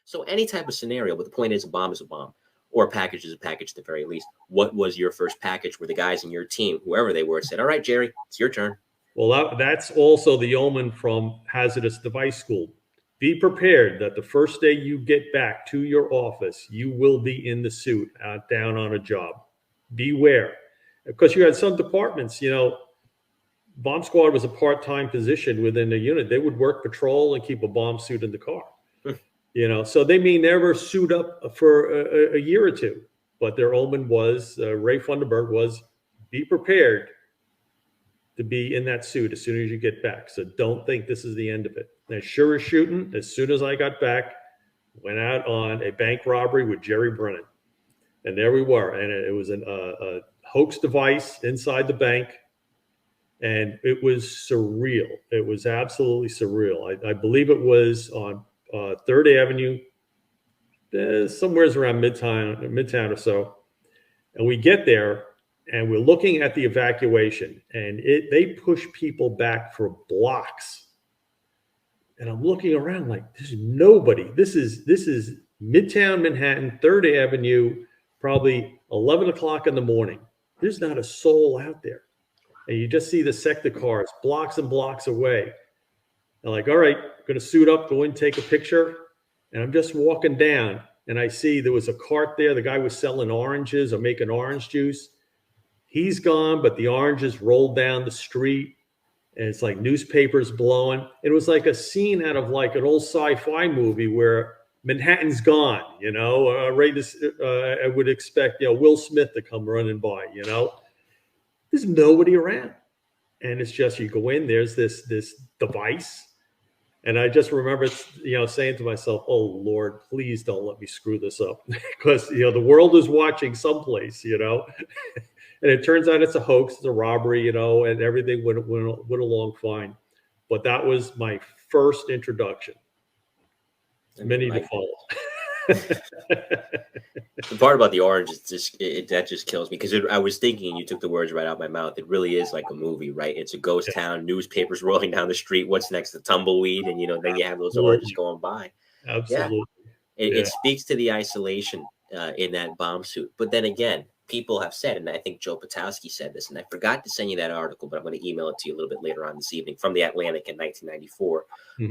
So any type of scenario, but the point is a bomb is a bomb, or a package is a package at the very least. What was your first package where the guys in your team, whoever they were, said, all right, Jerry, it's your turn? Well, that's also the omen from hazardous device school. Be prepared that the first day you get back to your office, you will be in the suit down on a job. Beware. Because you had some departments, bomb squad was a part-time position within the unit. They would work patrol and keep a bomb suit in the car. So they may never suit up for a year or two. But their omen was, Ray Funderburg was, be prepared to be in that suit as soon as you get back. So don't think this is the end of it. And as sure as shooting, as soon as I got back, went out on a bank robbery with Jerry Brennan. And there we were. And it was a hoax device inside the bank. And it was surreal. It was absolutely surreal. I believe it was on 3rd Avenue, somewhere around Midtown or so. And we get there, and we're looking at the evacuation, and they push people back for blocks. And I'm looking around like, there's nobody. This is Midtown Manhattan, 3rd Avenue, probably 11 o'clock in the morning. There's not a soul out there. And you just see the sector cars blocks and blocks away. I'm like, all right, I'm going to suit up, go in, take a picture. And I'm just walking down, and I see there was a cart there. The guy was selling oranges or making orange juice. He's gone, but the oranges rolled down the street, and it's like newspapers blowing. It was like a scene out of like an old sci-fi movie where Manhattan's gone, I would expect, Will Smith to come running by, There's nobody around. And it's just, you go in, there's this device. And I just remember, saying to myself, oh, Lord, please don't let me screw this up. Because, the world is watching someplace, And it turns out it's a hoax, it's a robbery, and everything went along fine. But that was my first introduction. Many to follow. The part about the orange is that just kills me, because I was thinking, you took the words right out of my mouth. It really is like a movie, right? It's a ghost town, newspapers rolling down the street. What's next? The tumbleweed, and then you have those oranges going by. Absolutely. Yeah. It speaks to the isolation in that bomb suit. But then again, people have said, and I think Joe Patowski said this, and I forgot to send you that article, but I'm going to email it to you a little bit later on this evening, from the Atlantic in 1994,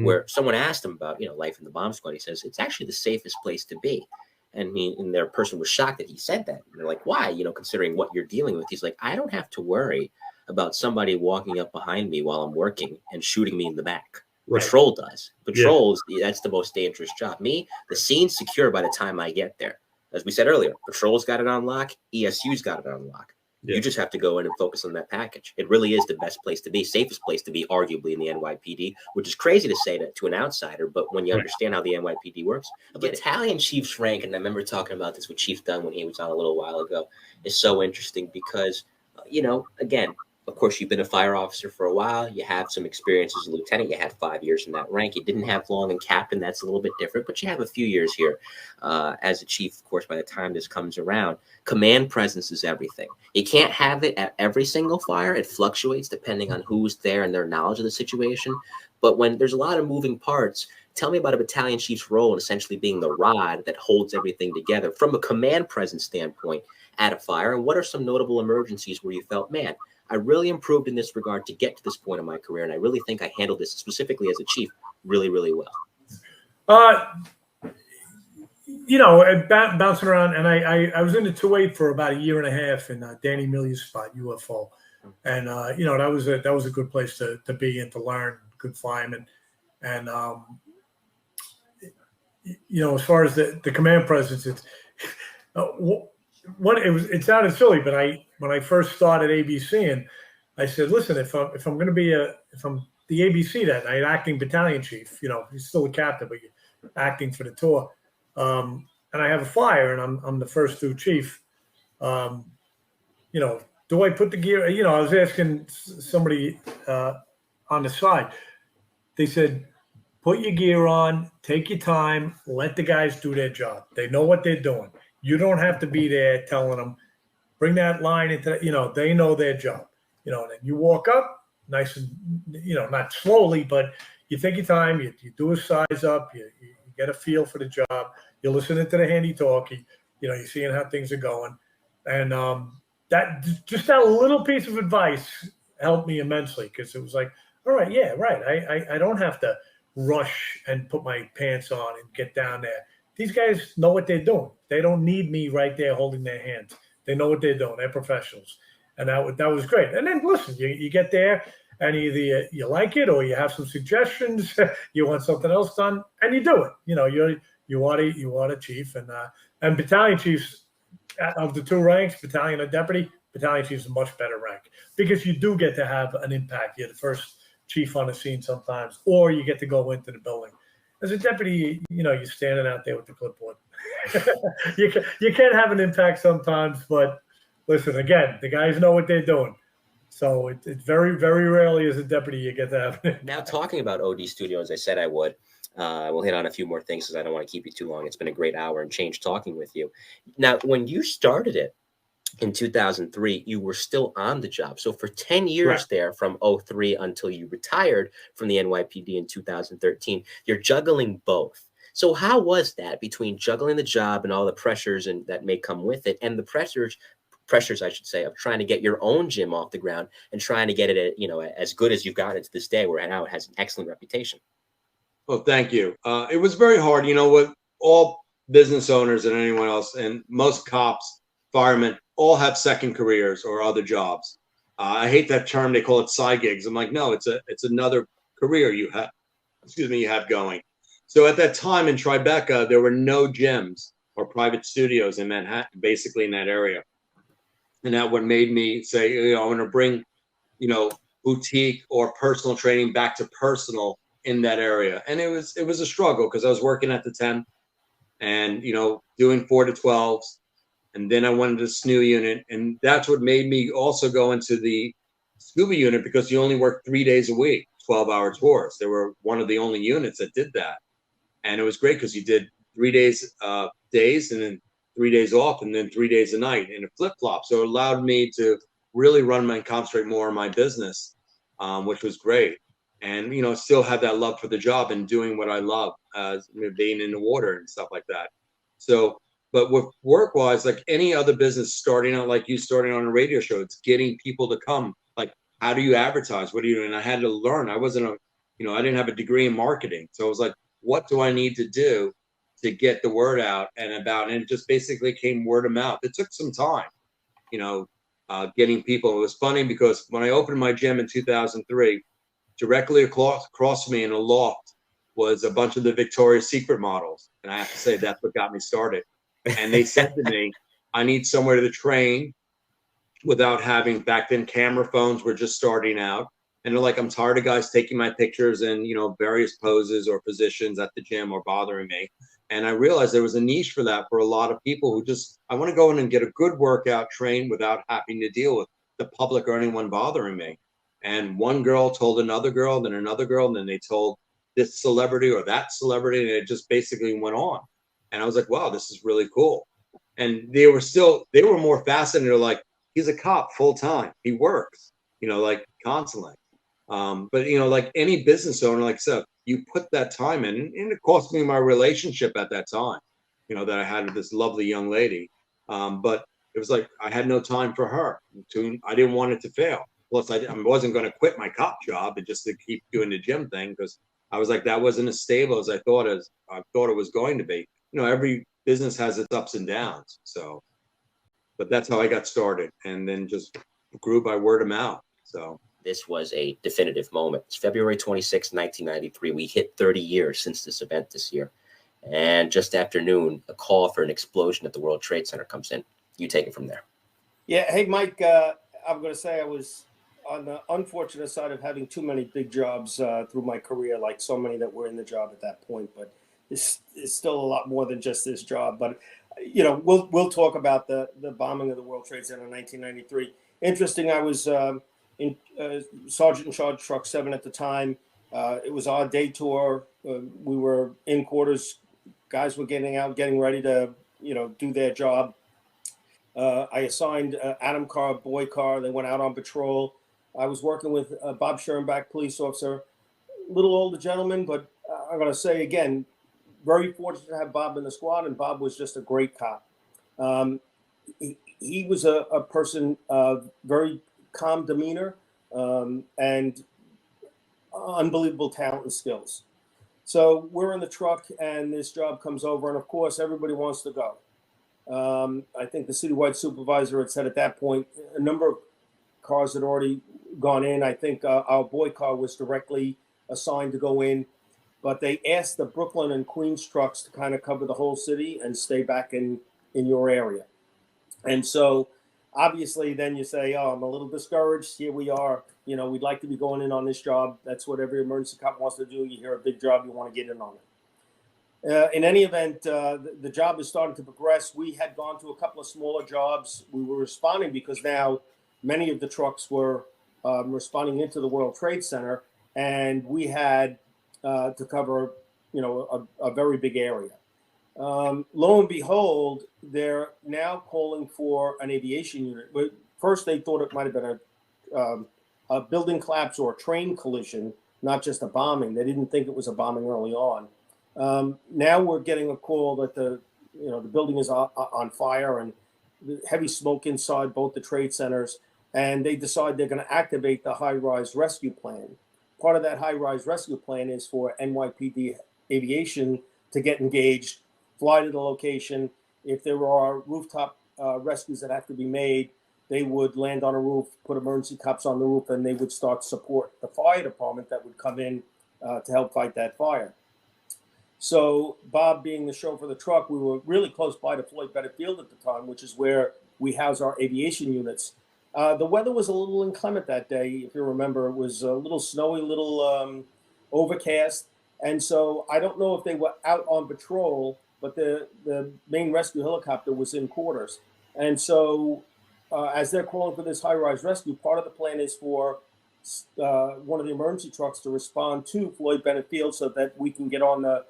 where someone asked him about, life in the bomb squad. He says, it's actually the safest place to be. And their person was shocked that he said that. And they're like, why? Considering what you're dealing with. He's like, I don't have to worry about somebody walking up behind me while I'm working and shooting me in the back. Right. Patrol does. Patrols, that's the most dangerous job. Me, the scene's secure by the time I get there. As we said earlier, Patrol's got it on lock. ESU's got it on lock. Yeah. You just have to go in and focus on that package. It really is the best place to be, safest place to be, arguably, in the NYPD, which is crazy to say that to an outsider. But when you understand how the NYPD works, a battalion chief's rank, and I remember talking about this with Chief Dunne when he was on a little while ago, is so interesting because, again, of course, you've been a fire officer for a while. You have some experience as a lieutenant. You had 5 years in that rank. You didn't have long in captain. That's a little bit different, but you have a few years here as a chief, of course, by the time this comes around. Command presence is everything. You can't have it at every single fire. It fluctuates depending on who's there and their knowledge of the situation. But when there's a lot of moving parts, tell me about a battalion chief's role in essentially being the rod that holds everything together from a command presence standpoint at a fire. And what are some notable emergencies where you felt, man, I really improved in this regard to get to this point in my career, and I really think I handled this, specifically as a chief, really, really well? Bouncing around, and I was in the 2-8 for about a year and a half in Danny Millier's spot, UFO, and that was a good place to be and to learn, good fireman, and as far as the command presence, it's it sounded silly, but when I first started ABC, and I said, listen, if I'm going to be if I'm the ABC that night, acting battalion chief, he's still a captain, but you're acting for the tour, and I have a fire, and I'm the first through chief, do I put the gear? I was asking somebody on the side. They said, put your gear on, take your time, let the guys do their job. They know what they're doing. You don't have to be there telling them, bring that line into, they know their job. And then you walk up nice and, not slowly, but you take your time, you do a size up, you get a feel for the job. You're listening to the handy-talkie. You're seeing how things are going. And that little piece of advice helped me immensely, because it was like, all right, yeah, right. I don't have to rush and put my pants on and get down there. These guys know what they're doing. They don't need me right there holding their hands. They know what they're doing. They're professionals. And that was great. And then listen, you get there, and either you like it or you have some suggestions, you want something else done, and you do it. You are a chief, and battalion chiefs of the two ranks, battalion or deputy, battalion chief is a much better rank, because you do get to have an impact. You're the first chief on the scene sometimes, or you get to go into the building. As a deputy, you're standing out there with the clipboard. you can have an impact sometimes, but listen, again, the guys know what they're doing. So it's very, very rarely as a deputy you get to have an impact. Now, talking about OD Studio, as I said I would, we'll hit on a few more things because I don't want to keep you too long. It's been a great hour and change talking with you. Now, when you started it in 2003, you were still on the job. So for 10 years Correct. there, from 2003 until you retired from the NYPD in 2013, you're juggling both. So how was that, between juggling the job and all the pressures that may come with it, and the pressures, I should say, of trying to get your own gym off the ground and trying to get it, as good as you've gotten it to this day, where now it has an excellent reputation? Well, thank you. It was very hard. With all business owners and anyone else, and most cops, firemen, all have second careers or other jobs. I hate that term. They call it side gigs. I'm like, no, it's another career you have going. So at that time in Tribeca, there were no gyms or private studios in Manhattan, basically in that area. And that what made me say, I want to bring, boutique or personal training back to personal in that area. And it was a struggle, because I was working at the 10 and, doing 4 to 12s. And then I went to the SNU unit. And that's what made me also go into the scuba unit, because you only work 3 days a week, 12-hour tours. They were one of the only units that did that. And it was great, because you did 3 days, and then 3 days off, and then 3 days a night in a flip-flop. So it allowed me to really run and concentrate more on my business, which was great. And, still have that love for the job and doing what I love, being in the water and stuff like that. So, but with work-wise, like any other business starting out, like you starting on a radio show, it's getting people to come. Like, how do you advertise? What do you do? And I had to learn. I wasn't I didn't have a degree in marketing. So I was like, what do I need to do to get the word out and it just basically came word of mouth. It took some time, getting people. It was funny, because when I opened my gym in 2003, directly across from me in a loft was a bunch of the Victoria's Secret models. And I have to say, that's what got me started. And they said to me, I need somewhere to train without having, back then camera phones were just starting out. And they're like, I'm tired of guys taking my pictures in, various poses or positions at the gym or bothering me. And I realized there was a niche for that for a lot of people who I want to go in and get a good workout, train without having to deal with the public or anyone bothering me. And one girl told another girl, then another girl, and then they told this celebrity or that celebrity, and it just basically went on. And I was like, wow, this is really cool. And they were more fascinated. They're like, he's a cop full time. He works, like constantly. But like any business owner, like I said, you put that time in, and it cost me my relationship at that time, that I had with this lovely young lady. But it was like, I had no time for her. I didn't want it to fail. Plus, I wasn't going to quit my cop job and just to keep doing the gym thing, because I was like, that wasn't as stable as I thought it was going to be. Every business has its ups and downs. So, but that's how I got started, and then just grew by word of mouth. So this was a definitive moment. It's February 26, 1993. We hit 30 years since this event this year. And just after noon, a call for an explosion at the World Trade Center comes in. You take it from there. Yeah. Hey, Mike, I'm going to say I was on the unfortunate side of having too many big jobs through my career, like so many that were in the job at that point. But it's still a lot more than just this job. But, we'll talk about the bombing of the World Trade Center in 1993. Interesting, I was in Sergeant in Charge Truck 7 at the time. It was our day tour. We were in quarters. Guys were getting ready to, do their job. I assigned Adam Carr, Boy Carr. They went out on patrol. I was working with Bob Schoenbach, police officer, little older gentleman, but I'm going to say again, very fortunate to have Bob in the squad, and Bob was just a great cop. He was a person of very calm demeanor and unbelievable talent and skills. So we're in the truck, and this job comes over, and of course, everybody wants to go. I think the citywide supervisor had said at that point a number of cars had already gone in. I think our boy car was directly assigned to go in, but they asked the Brooklyn and Queens trucks to kind of cover the whole city and stay back in your area. And so obviously then you say, oh, I'm a little discouraged. Here we are. You know, we'd like to be going in on this job. That's what every emergency cop wants to do. You hear a big job, you want to get in on it. In any event, the job is starting to progress. We had gone to a couple of smaller jobs. We were responding because now many of the trucks were responding into the World Trade Center, and we had to cover, you know, a very big area. Lo and behold, they're now calling for an aviation unit. But first, they thought it might have been a building collapse or a train collision, not just a bombing. They didn't think it was a bombing early on. Now we're getting a call that the building is on fire and heavy smoke inside both the trade centers, and they decide they're going to activate the high-rise rescue plan. Part of that high-rise rescue plan is for NYPD Aviation to get engaged, fly to the location. If there are rooftop rescues that have to be made, they would land on a roof, put emergency cops on the roof, and they would start to support the fire department that would come in to help fight that fire. So Bob, being the chauffeur of the truck, we were really close by to Floyd Bennett Field at the time, which is where we house our aviation units. The weather was a little inclement that day. If you remember, it was a little snowy, a little overcast. And so I don't know if they were out on patrol, but the main rescue helicopter was in quarters. And so as they're calling for this high-rise rescue, part of the plan is for one of the emergency trucks to respond to Floyd Bennett Field so that we can get on the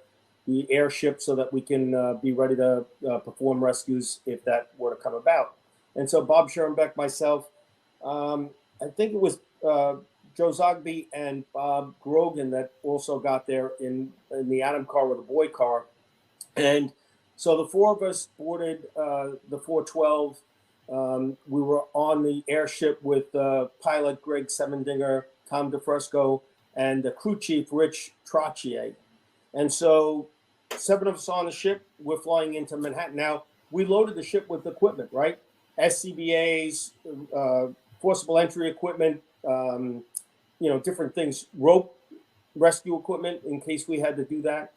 airship so that we can be ready to perform rescues if that were to come about. And so Bob Schoenbeck, myself, I think it was Joe Zogby and Bob Grogan that also got there in the Adam car or the boy car. And so the four of us boarded the 412. We were on the airship with pilot Greg Semendinger, Tom DeFresco, and the crew chief, Rich Trottier. And so 7 of us on the ship, we're flying into Manhattan. Now, we loaded the ship with equipment, right? SCBAs, forcible entry equipment, different things, rope rescue equipment in case we had to do that.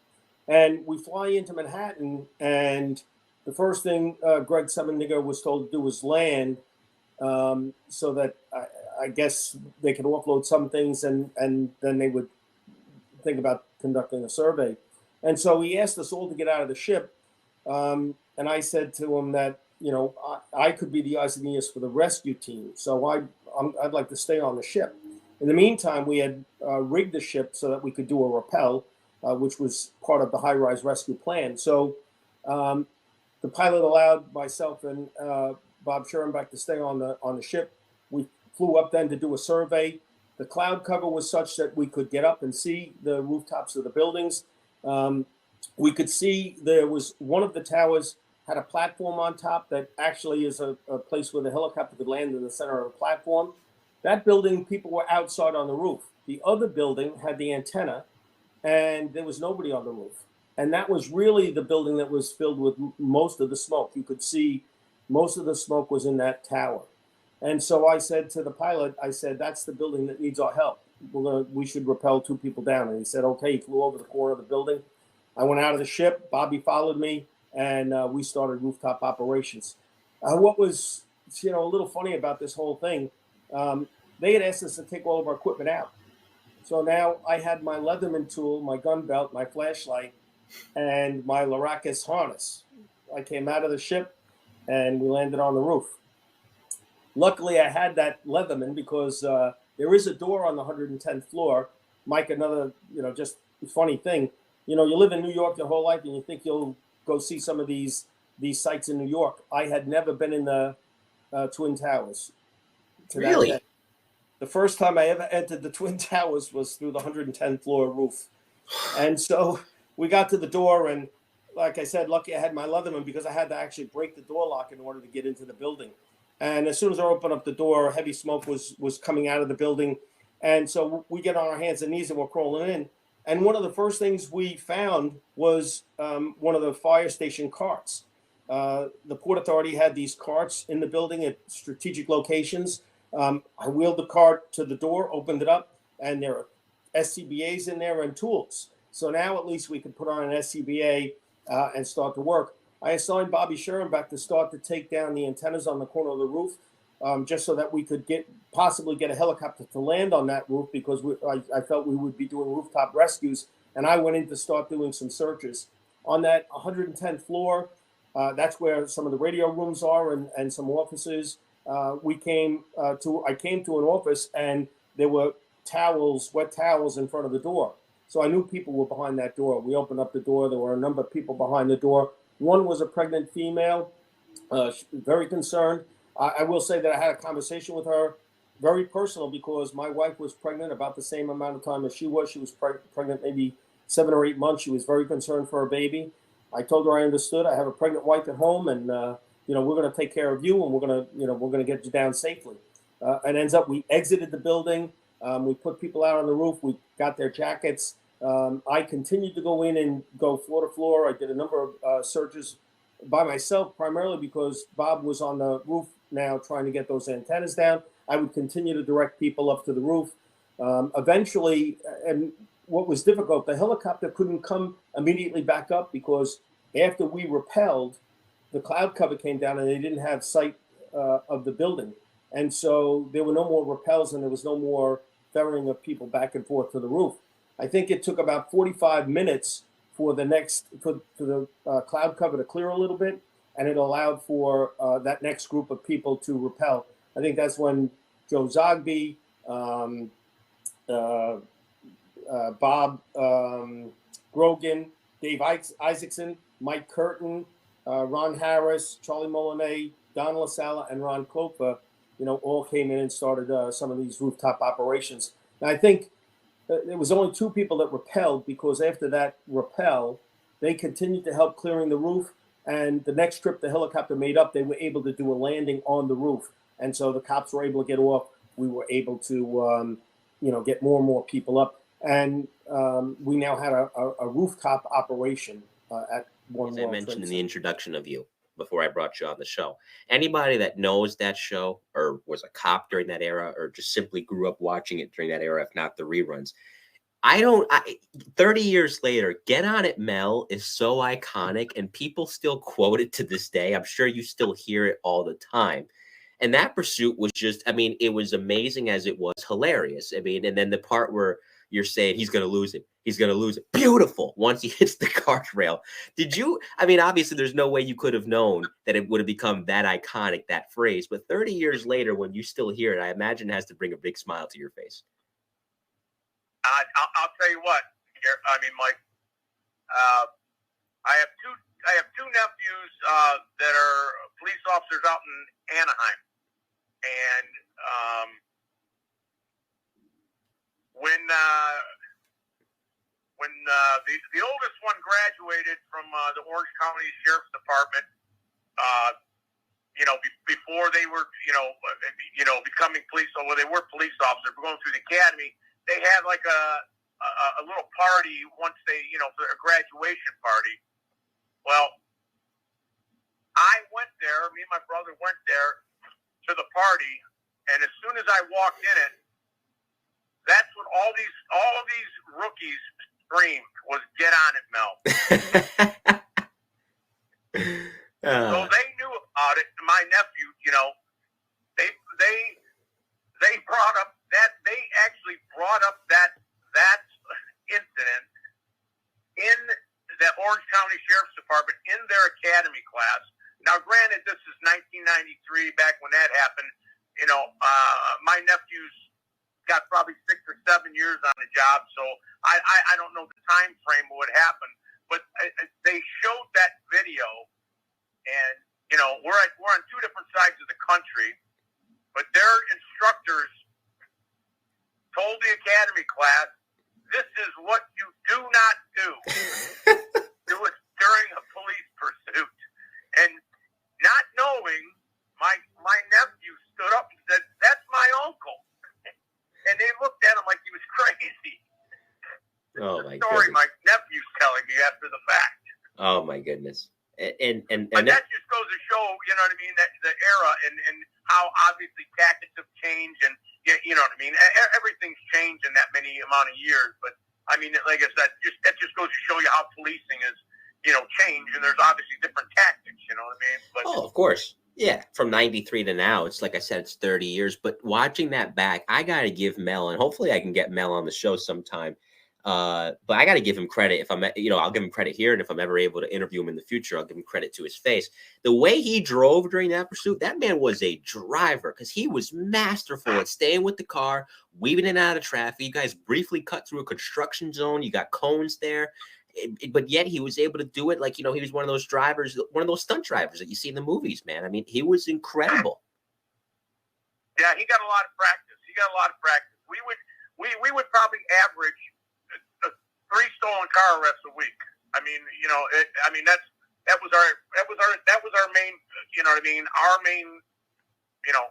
And we fly into Manhattan, and the first thing Greg Semendinger was told to do was land so that I guess they could offload some things and then they would think about conducting a survey. And so he asked us all to get out of the ship. And I said to him that, I could be the eyes and ears for the rescue team. So I'd like to stay on the ship. In the meantime, we had rigged the ship so that we could do a rappel, which was part of the high-rise rescue plan. So the pilot allowed myself and Bob Schoenbeck to stay on the ship. We flew up then to do a survey. The cloud cover was such that we could get up and see the rooftops of the buildings. We could see there was one of the towers had a platform on top that actually is a place where the helicopter could land in the center of the platform. That building, people were outside on the roof. The other building had the antenna, and there was nobody on the roof. And that was really the building that was filled with most of the smoke. You could see most of the smoke was in that tower. And so I said to the pilot, that's the building that needs our help. We should rappel 2 people down. And he said, okay. He flew over the corner of the building. I went out of the ship. Bobby followed me, and we started rooftop operations. What was, a little funny about this whole thing, they had asked us to take all of our equipment out. So now I had my Leatherman tool, my gun belt, my flashlight, and my Laracus harness. I came out of the ship, and we landed on the roof. Luckily, I had that Leatherman because there is a door on the 110th floor. Mike, another, just funny thing. You live in New York your whole life, and you think you'll go see some of these sites in New York. I had never been in the Twin Towers. Really? The first time I ever entered the Twin Towers was through the 110th floor roof. And so we got to the door, and like I said, lucky I had my Leatherman because I had to actually break the door lock in order to get into the building. And as soon as I opened up the door, heavy smoke was coming out of the building. And so we get on our hands and knees and we're crawling in. And one of the first things we found was one of the fire station carts. The Port Authority had these carts in the building at strategic locations. I wheeled the cart to the door, opened it up, and there are SCBAs in there and tools. So now at least we could put on an SCBA and start to work. I assigned Bobby Scherenbeck to start to take down the antennas on the corner of the roof, just so that we could possibly get a helicopter to land on that roof, because I felt we would be doing rooftop rescues. And I went in to start doing some searches. On that 110th floor, that's where some of the radio rooms are and some offices. I came to an office, and there were wet towels in front of the door. So I knew people were behind that door. We opened up the door. There were a number of people behind the door. One was a pregnant female, very concerned. I will say that I had a conversation with her, very personal, because my wife was pregnant about the same amount of time as she was. She was pregnant maybe 7 or 8 months. She was very concerned for her baby. I told her I understood. I have a pregnant wife at home, and we're going to take care of you, and we're going to get you down safely. And ends up we exited the building. We put people out on the roof. We got their jackets. I continued to go in and go floor to floor. I did a number of searches by myself, primarily because Bob was on the roof now trying to get those antennas down. I would continue to direct people up to the roof. Eventually, and what was difficult, the helicopter couldn't come immediately back up, because after we rappelled, the cloud cover came down and they didn't have sight of the building. And so there were no more rappels, and there was no more ferrying of people back and forth to the roof. I think it took about 45 minutes for the cloud cover to clear a little bit, and it allowed for that next group of people to rappel. I think that's when Joe Zogby, Bob Grogan, Dave Isaacson, Mike Curtin, Ron Harris, Charlie Molinet, Don LaSala, and Ron Klopa, all came in and started some of these rooftop operations. And I think there was only 2 people that rappelled, because after that rappel, they continued to help clearing the roof. And the next trip the helicopter made up, they were able to do a landing on the roof. And so the cops were able to get off. We were able to, get more and more people up. And we now had a rooftop operation at one. As I mentioned in the introduction of you, before I brought you on the show, anybody that knows that show or was a cop during that era, or just simply grew up watching it during that era, if not the reruns, 30 years later, Get On It Mel is so iconic, and people still quote it to this day. I'm sure you still hear it all the time. And that pursuit was just, it was amazing as it was hilarious. And then the part where you're saying he's going to lose it. He's going to lose it. Beautiful. Once he hits the guardrail. Did you, obviously there's no way you could have known that it would have become that iconic, that phrase. But 30 years later, when you still hear it, I imagine it has to bring a big smile to your face. I'll tell you what, Mike, I have two nephews that are police officers out in Anaheim. And when the oldest one graduated from the Orange County Sheriff's Department, before they were, becoming police, or they were police officers, going through the academy, they had like a little party once they, for a graduation party. Well, I went there, me and my brother went there to the party, and as soon as I walked in it, that's what all these rookies screamed was "Get On It, Mel." So they knew about it. My nephew, they brought up that they actually brought up that incident in the Orange County Sheriff's Department in their academy class. Now, granted, this is 1993, back when that happened. My nephew's got probably 6 or 7 years on the job, so I don't know the time frame of what happened. But they showed that video, and we're on 2 different sides of the country, but their instructors told the academy class, "This is what you do not do." Oh my story goodness. my nephew's telling me after the fact. Oh my goodness. But that just goes to show, you know what I mean, that the era and how obviously tactics have changed, and you know what I mean. Everything's changed in that many amount of years. But I mean, like I said, that just goes to show you how policing is, you know, changed, and there's obviously different tactics. You know what I mean? But oh, of course. Yeah, from 93 to now, it's like I said, it's 30 years. But watching that back, I got to give Mel, and hopefully I can get Mel on the show sometime. But I got to give him credit. If I'm, you know, I'll give him credit here. And if I'm ever able to interview him in the future, I'll give him credit to his face. The way he drove during that pursuit, that man was a driver because he was masterful at staying with the car, weaving in and out of traffic. You guys briefly cut through a construction zone. You got cones there. But yet he was able to do it like, you know, he was one of those drivers, one of those stunt drivers that you see in the movies, man. I mean, he was incredible. yeah, he got a lot of practice. We would probably average 3 stolen car arrests a week. I mean, you know, that was our main, you know what I mean? Our main, you know,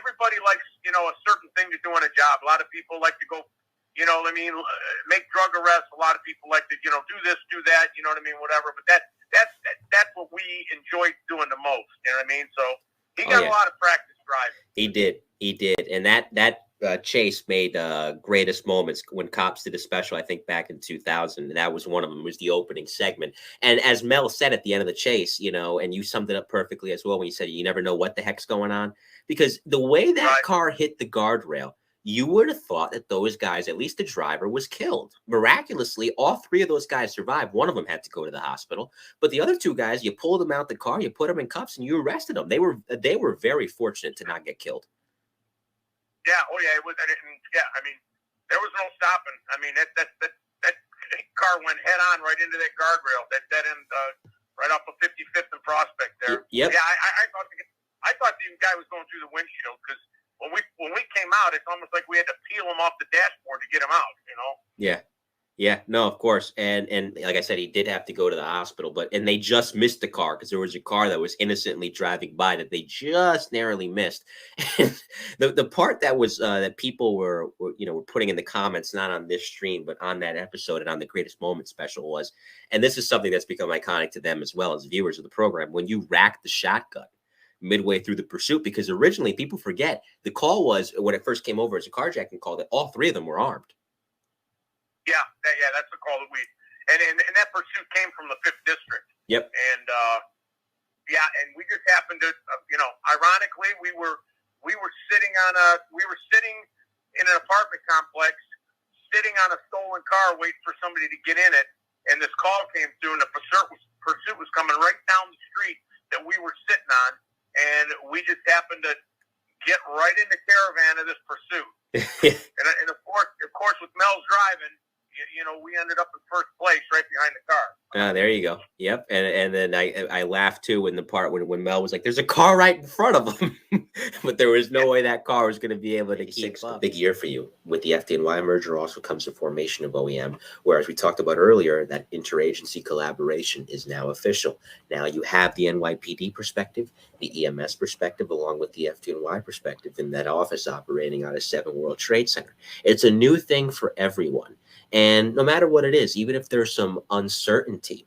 everybody likes, you know, a certain thing to do on a job. A lot of people like to go, you know what I mean, make drug arrests. A lot of people like to, you know, do this, do that, you know what I mean, whatever. But that's what we enjoyed doing the most, you know what I mean? So he got a lot of practice driving. He did. And that chase made greatest moments when Cops did a special, I think back in 2000. And that was one of them. It was the opening segment. And as Mel said at the end of the chase, you know, and you summed it up perfectly as well when you said you never know what the heck's going on. Because the way that car hit the guardrail, you would have thought that those guys, at least the driver, was killed. Miraculously, all 3 of those guys survived. One of them had to go to the hospital. But the other 2 guys, you pulled them out the car, you put them in cuffs, and you arrested them. They were very fortunate to not get killed. Yeah, it was. Yeah, I mean, there was no stopping. I mean, that car went head on right into that guardrail, that end, right off of 55th and Prospect there. Yep. Yeah, I thought the guy was going through the windshield because when we came out, it's almost like we had to peel him off the dashboard to get him out. You know? Yeah, no, of course. And like I said, he did have to go to the hospital, and they just missed the car because there was a car that was innocently driving by that they just narrowly missed. And the part that was that people were putting in the comments, not on this stream, but on that episode and on the Greatest Moment special was, and this is something that's become iconic to them as well as viewers of the program, when you racked the shotgun midway through the pursuit, because originally people forget the call was, when it first came over as a carjacking call, that all 3 of them were armed. Yeah, that's the call that we and that pursuit came from the 5th district. Yep. And and we just happened to, ironically, we were sitting in an apartment complex, sitting on a stolen car, waiting for somebody to get in it, and this call came through, and the pursuit was coming right down the street that we were sitting on, and we just happened to get right in the caravan of this pursuit. and of course, with Mel's driving, we ended up in first place right behind the car. There you go. Yep. And then I laughed too in the part when Mel was like, there's a car right in front of him. But there was no way that car was going to be able to keep up. A big year for you. With the FDNY merger also comes the formation of OEM, where, as we talked about earlier, that interagency collaboration is now official. Now you have the NYPD perspective, the EMS perspective, along with the FDNY perspective in that office operating out of 7 World Trade Center. It's a new thing for everyone. And no matter what it is, even if there's some uncertainty,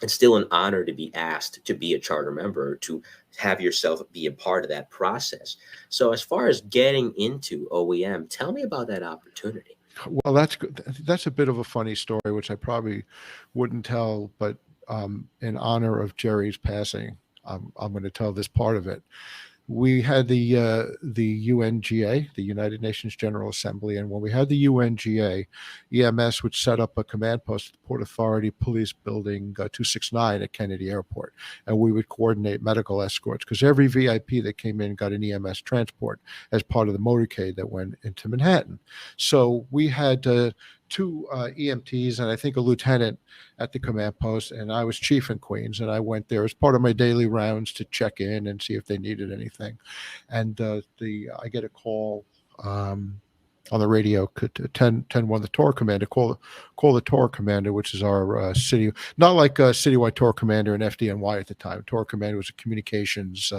it's still an honor to be asked to be a charter member, to have yourself be a part of that process. So as far as getting into OEM, tell me about that opportunity. Well, that's good. That's a bit of a funny story, which I probably wouldn't tell, but in honor of Jerry's passing, I'm going to tell this part of it. We had the UNGA, the United Nations General Assembly, and when we had the UNGA, EMS would set up a command post at the Port Authority Police Building 269 at Kennedy Airport, and we would coordinate medical escorts because every VIP that came in got an EMS transport as part of the motorcade that went into Manhattan. So we had 2 EMTs and I think a lieutenant at the command post, and I was chief in Queens, and I went there as part of my daily rounds to check in and see if they needed anything. And I get a call on the radio, could 10-1 the tour commander, call the tour commander, which is our city, not like citywide tour commander and FDNY at the time. Tour commander was a communications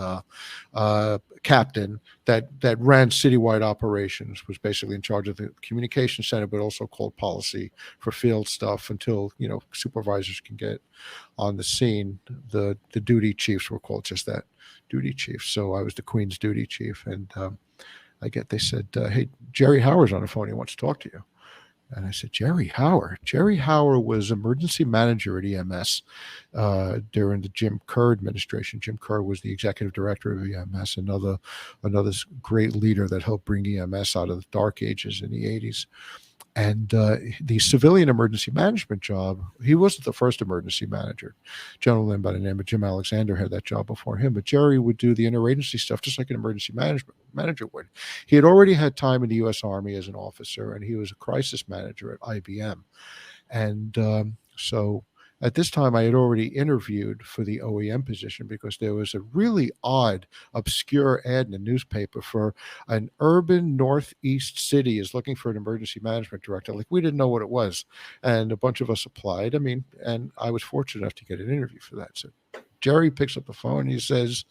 captain that ran citywide operations, was basically in charge of the communication center, but also called policy for field stuff until, you know, supervisors can get on the scene. The duty chiefs were called just that, duty chief. So I was the Queen's duty chief, and they said, hey, Jerry Howard's on the phone. He wants to talk to you. And I said, Jerry Howard? Jerry Howard was emergency manager at EMS during the Jim Kuhr administration. Jim Kuhr was the executive director of EMS, another great leader that helped bring EMS out of the dark ages in the 80s. And the civilian emergency management job, he wasn't the first emergency manager. A gentleman by the name of Jim Alexander had that job before him, but Jerry would do the interagency stuff just like an emergency manager would. He had already had time in the U.S. Army as an officer, and he was a crisis manager at IBM. And so at this time, I had already interviewed for the OEM position because there was a really odd, obscure ad in the newspaper for an urban northeast city is looking for an emergency management director. Like, we didn't know what it was. And a bunch of us applied. I mean, and I was fortunate enough to get an interview for that. So Jerry picks up the phone and he says,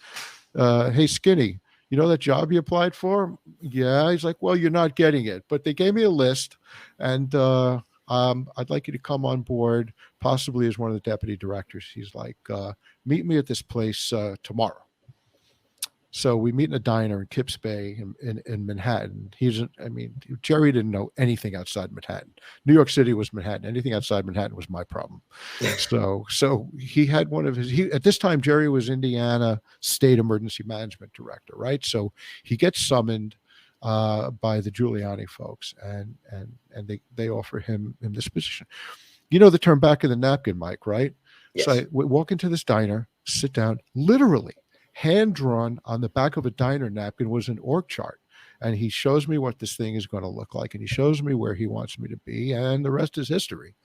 hey, Skinny, you know that job you applied for? Yeah. He's like, well, you're not getting it. But they gave me a list, and I'd like you to come on board, possibly as one of the deputy directors. He's like, meet me at this place tomorrow. So we meet in a diner in Kips Bay in Manhattan. Jerry didn't know anything outside Manhattan. New York City was Manhattan. Anything outside Manhattan was my problem. So he had one of his, at this time, Jerry was Indiana State Emergency Management Director, right? So he gets summoned by the Giuliani folks, and they offer him in this position. You know the term back of the napkin, Mike, right? Yes. So I walk into this diner, sit down, literally hand drawn on the back of a diner napkin was an org chart. And he shows me what this thing is going to look like, and he shows me where he wants me to be, and the rest is history.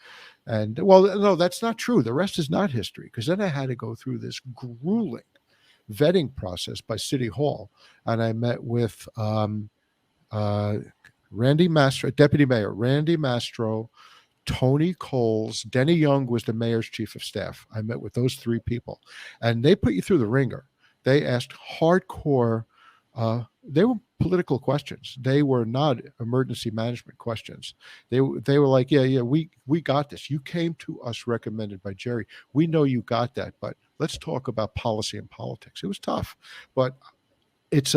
And well, no, that's not true. The rest is not history, because then I had to go through this grueling vetting process by City Hall, and I met with Randy Mastro, Deputy Mayor Randy Mastro, Tony Coles, Denny Young was the mayor's chief of staff. I met with those three people, and they put you through the ringer. They asked hardcore, they were political questions. They were not emergency management questions. They were like, yeah, we got this. You came to us recommended by Jerry. We know you got that, but let's talk about policy and politics. It was tough, but it's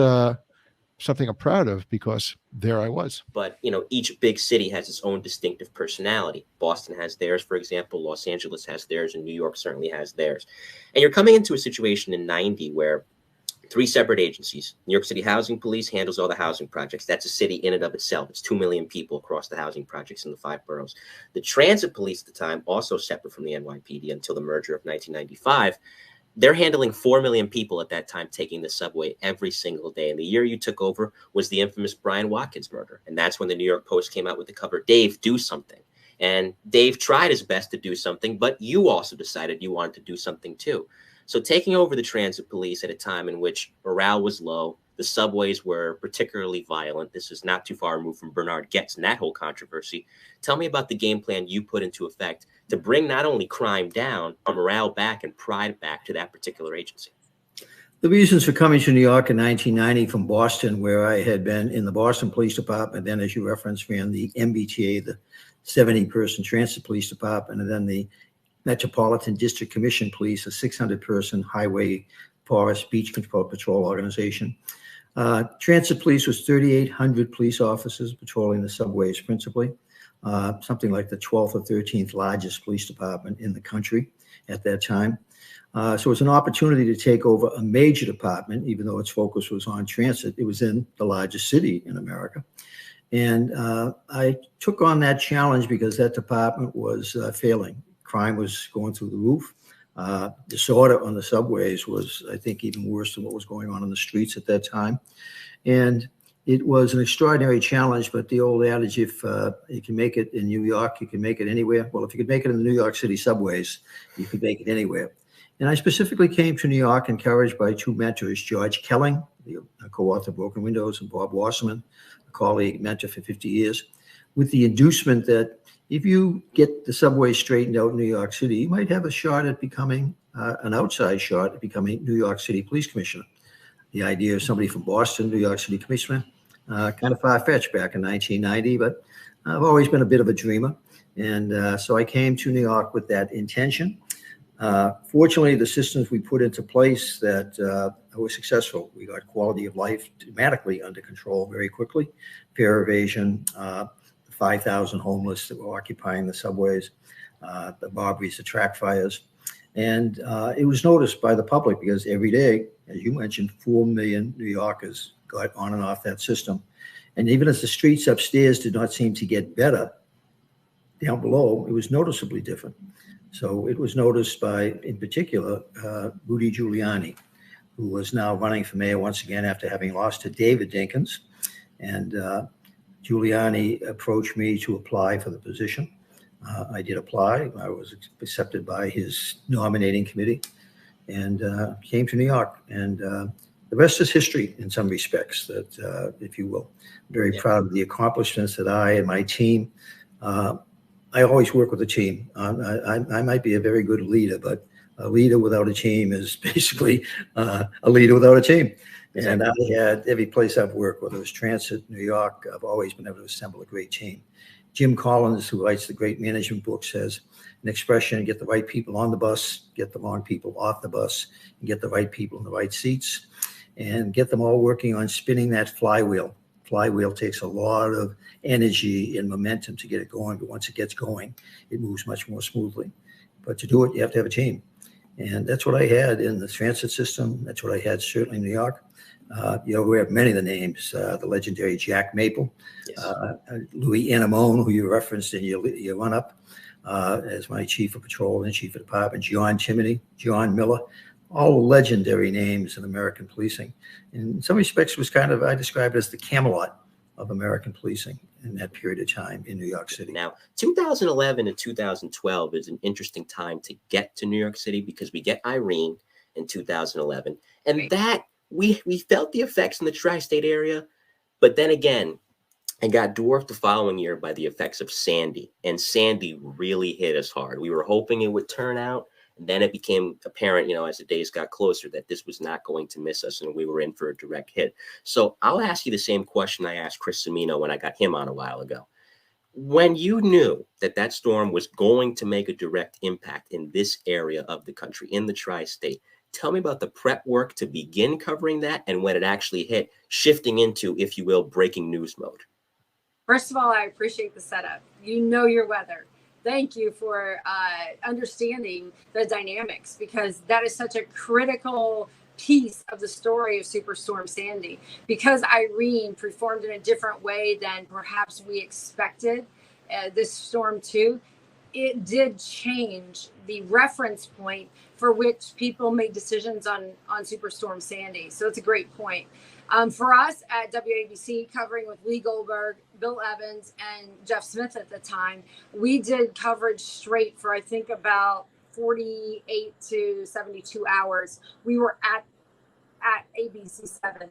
something I'm proud of, because there I was. But, you know, each big city has its own distinctive personality. Boston has theirs, for example. Los Angeles has theirs, and New York certainly has theirs. And you're coming into a situation in 90 where 3 separate agencies. New York City Housing Police handles all the housing projects. That's a city in and of itself. It's 2 million people across the housing projects in the 5 boroughs. The Transit Police at the time, also separate from the NYPD until the merger of 1995, they're handling 4 million people at that time, taking the subway every single day. And the year you took over was the infamous Brian Watkins murder. And that's when the New York Post came out with the cover, Dave, do something. And Dave tried his best to do something, but you also decided you wanted to do something too. So taking over the Transit Police at a time in which morale was low, the subways were particularly violent. This is not too far removed from Bernard Goetz and that whole controversy. Tell me about the game plan you put into effect to bring not only crime down, but morale back and pride back to that particular agency. The reasons for coming to New York in 1990 from Boston, where I had been in the Boston Police Department, then, as you referenced, ran the MBTA, the 70-person Transit Police Department, and then the Metropolitan District Commission Police, a 600-person highway, forest, beach patrol organization. Transit Police was 3,800 police officers patrolling the subways principally, something like the 12th or 13th largest police department in the country at that time. So it's an opportunity to take over a major department, even though its focus was on transit. It was in the largest city in America. And I took on that challenge because that department was failing. Crime was going through the roof. Disorder on the subways was, I think, even worse than what was going on the streets at that time. And it was an extraordinary challenge, but the old adage, if you can make it in New York, you can make it anywhere. Well, if you could make it in the New York City subways, you could make it anywhere. And I specifically came to New York encouraged by 2 mentors, George Kelling, the co-author of Broken Windows, and Bob Wasserman, a colleague, mentor for 50 years, with the inducement that if you get the subway straightened out in New York City, you might have a shot at becoming an outside shot at becoming New York City Police Commissioner. The idea of somebody from Boston, New York City Commissioner, kind of far-fetched back in 1990, but I've always been a bit of a dreamer. And so I came to New York with that intention. Fortunately, the systems we put into place that were successful. We got quality of life dramatically under control very quickly. Fare evasion, 5,000 homeless that were occupying the subways, the robberies, the track fires. And it was noticed by the public because every day, as you mentioned, 4 million New Yorkers got on and off that system. And even as the streets upstairs did not seem to get better, down below, it was noticeably different. So it was noticed by, in particular, Rudy Giuliani, who was now running for mayor once again after having lost to David Dinkins. And Giuliani approached me to apply for the position. I did apply. I was accepted by his nominating committee and came to New York. And the rest is history in some respects, that, if you will. I'm very proud of the accomplishments that I and my team. I always work with a team. I might be a very good leader, but a leader without a team is basically a leader without a team. And I had every place I've worked, whether it was transit, New York, I've always been able to assemble a great team. Jim Collins, who writes the great management book, says an expression: get the right people on the bus, get the wrong people off the bus, and get the right people in the right seats, and get them all working on spinning that flywheel. Flywheel takes a lot of energy and momentum to get it going, but once it gets going, it moves much more smoothly. But to do it, you have to have a team. And that's what I had in the transit system. That's what I had certainly in New York. We have many of the names, the legendary Jack Maple, Louis Anamone, who you referenced in your run-up as my chief of patrol and chief of department, John Timoney, John Miller, all legendary names in American policing. In some respects, it was kind of, I describe it as the Camelot of American policing in that period of time in New York City. Now, 2011 and 2012 is an interesting time to get to New York City because we get Irene in 2011, and that we felt the effects in the tri-state area, but then again, it got dwarfed the following year by the effects of Sandy, and Sandy really hit us hard. We were hoping it would turn out, and then it became apparent, as the days got closer, that this was not going to miss us, and we were in for a direct hit. So I'll ask you the same question I asked Chris Cimino when I got him on a while ago. When you knew that that storm was going to make a direct impact in this area of the country, in the tri-state, tell me about the prep work to begin covering that and when it actually hit, shifting into, if you will, breaking news mode. First of all, I appreciate the setup. You know your weather. Thank you for understanding the dynamics, because that is such a critical piece of the story of Superstorm Sandy. Because Irene performed in a different way than perhaps we expected this storm too, it did change the reference point for which people made decisions on Superstorm Sandy. So it's a great point. For us at WABC, covering with Lee Goldberg, Bill Evans, and Jeff Smith at the time, we did coverage straight for, I think, about 48 to 72 hours. We were at ABC 7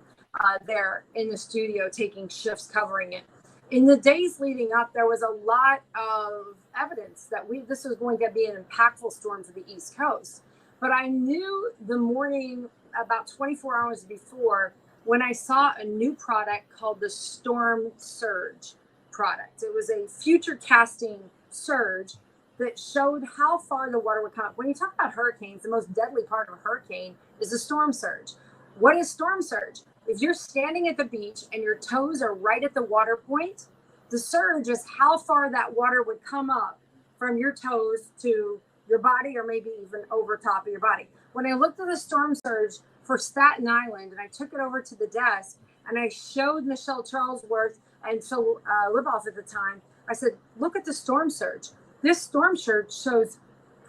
there in the studio taking shifts covering it. In the days leading up, there was a lot of evidence that this was going to be an impactful storm for the East Coast. But I knew the morning, about 24 hours before, when I saw a new product called the Storm Surge product. It was a future casting surge that showed how far the water would come up. When you talk about hurricanes, the most deadly part of a hurricane is the storm surge. What is storm surge? If you're standing at the beach and your toes are right at the water point, the surge is how far that water would come up from your toes to your body, or maybe even over top of your body. When I looked at the storm surge for Staten Island, and I took it over to the desk, and I showed Michelle Charlesworth and Phil Liboff at the time, I said, look at the storm surge. This storm surge shows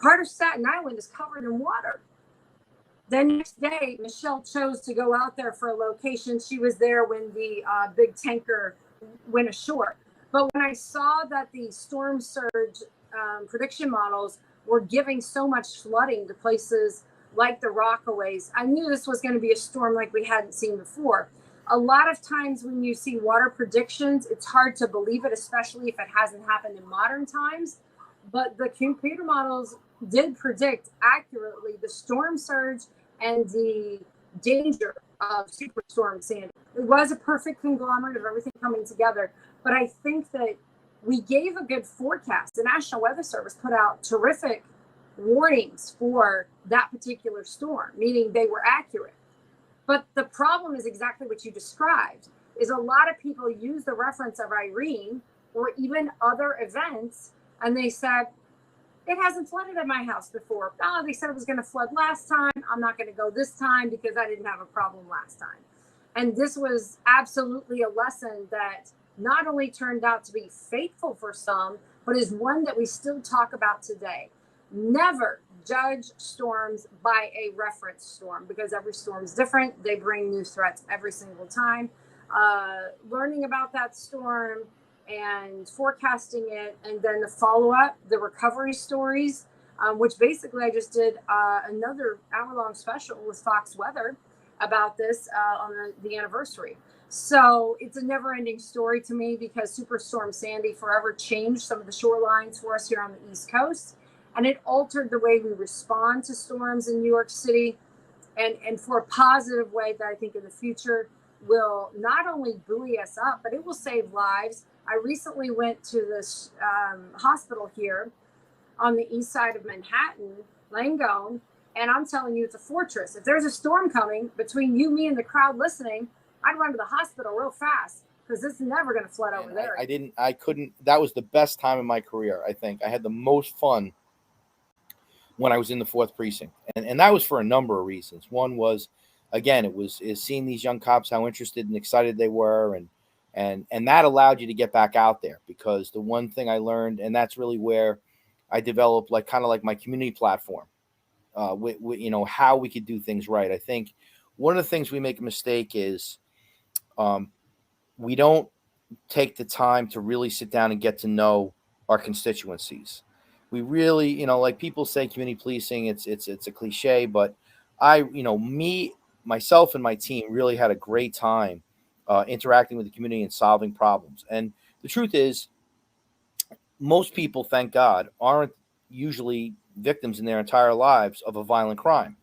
part of Staten Island is covered in water. The next day, Michelle chose to go out there for a location. She was there when the big tanker went ashore. But when I saw that the storm surge prediction models were giving so much flooding to places like the Rockaways, I knew this was going to be a storm like we hadn't seen before. A lot of times when you see water predictions, it's hard to believe it, especially if it hasn't happened in modern times. But the computer models did predict accurately the storm surge and the danger of Superstorm Sandy. It was a perfect conglomerate of everything coming together. But I think that we gave a good forecast. The National Weather Service put out terrific warnings for that particular storm, meaning they were accurate. But the problem is exactly what you described, is a lot of people use the reference of Irene or even other events, and they said, it hasn't flooded at my house before. Oh, they said it was going to flood last time. I'm not going to go this time because I didn't have a problem last time. And this was absolutely a lesson that not only turned out to be fateful for some, but is one that we still talk about today. Never judge storms by a reference storm, because every storm is different. They bring new threats every single time. Learning about that storm and forecasting it, and then the follow-up, the recovery stories, which basically I just did another hour-long special with Fox Weather about this on the anniversary. So it's a never-ending story to me, because Superstorm Sandy forever changed some of the shorelines for us here on the East Coast. And it altered the way we respond to storms in New York City, and for a positive way that I think in the future will not only buoy us up, but it will save lives. I recently went to this hospital here on the east side of Manhattan, Langone, and I'm telling you, it's a fortress. If there's a storm coming between you, me, and the crowd listening, I'd run to the hospital real fast, because it's never going to flood over there. I couldn't. That was the best time in my career, I think. I had the most fun when I was in the 4th precinct. And that was for a number of reasons. One was, again, is seeing these young cops, how interested and excited they were. And that allowed you to get back out there, because the one thing I learned, and that's really where I developed kind of my community platform, with, how we could do things right. I think one of the things we make a mistake is we don't take the time to really sit down and get to know our constituencies. We really, people say community policing, it's a cliche, but myself and my team really had a great time interacting with the community and solving problems. And the truth is, most people, thank God, aren't usually victims in their entire lives of a violent crime.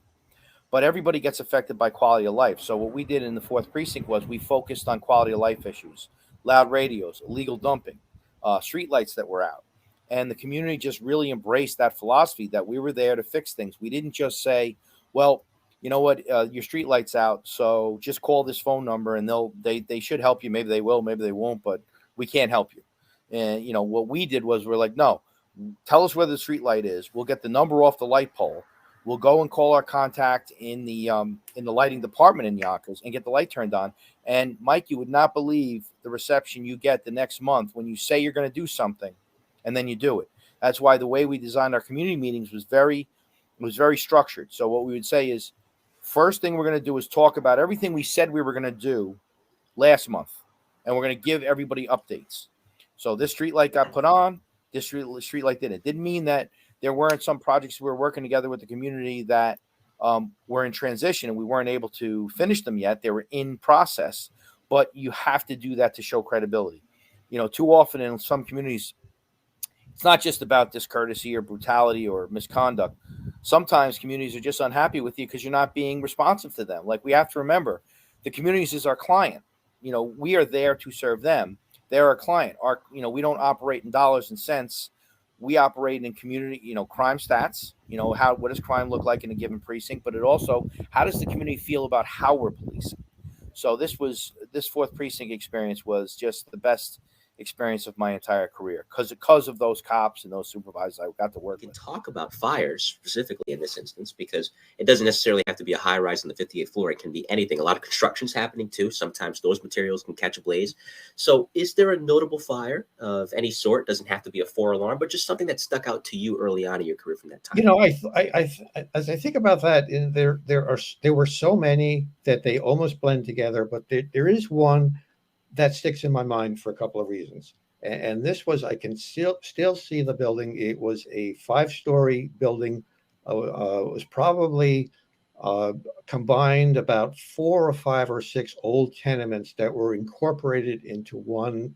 But everybody gets affected by quality of life. So what we did in the 4th precinct was we focused on quality of life issues, loud radios, illegal dumping, streetlights that were out. And the community just really embraced that philosophy that we were there to fix things. We didn't just say, well, you know what, your street light's out, so just call this phone number and they should help you. Maybe they will, maybe they won't, but we can't help you. And, what we did was we're like, no, tell us where the street light is. We'll get the number off the light pole. We'll go and call our contact in the lighting department in Yonkers and get the light turned on. And Mike, you would not believe the reception you get the next month when you say you're going to do something and then you do it. That's why the way we designed our community meetings was very structured. So what we would say is, first thing we're going to do is talk about everything we said we were going to do last month, and we're going to give everybody updates. So this street light got put on, this street light didn't. It didn't mean that there weren't some projects we were working together with the community that were in transition and we weren't able to finish them yet. They were in process, but you have to do that to show credibility. Too often in some communities, it's not just about discourtesy or brutality or misconduct. Sometimes communities are just unhappy with you because you're not being responsive to them. We have to remember, the communities is our client. We are there to serve them. They're our client. We don't operate in dollars and cents. We operate in community, crime stats. What does crime look like in a given precinct? But it also, how does the community feel about how we're policing? So this 4th precinct experience was just the best experience of my entire career because of those cops and those supervisors I got to work with. We can talk about fires specifically in this instance, because it doesn't necessarily have to be a high rise on the 58th floor. It can be anything. A lot of construction's happening too. Sometimes those materials can catch a blaze. So is there a notable fire of any sort? It doesn't have to be a 4-alarm, but just something that stuck out to you early on in your career from that time. As I think about that, there were so many that they almost blend together, but there is one that sticks in my mind for a couple of reasons. And this was, I can still see the building. It was a 5-story building. It was probably combined about 4 or 5 or 6 old tenements that were incorporated into one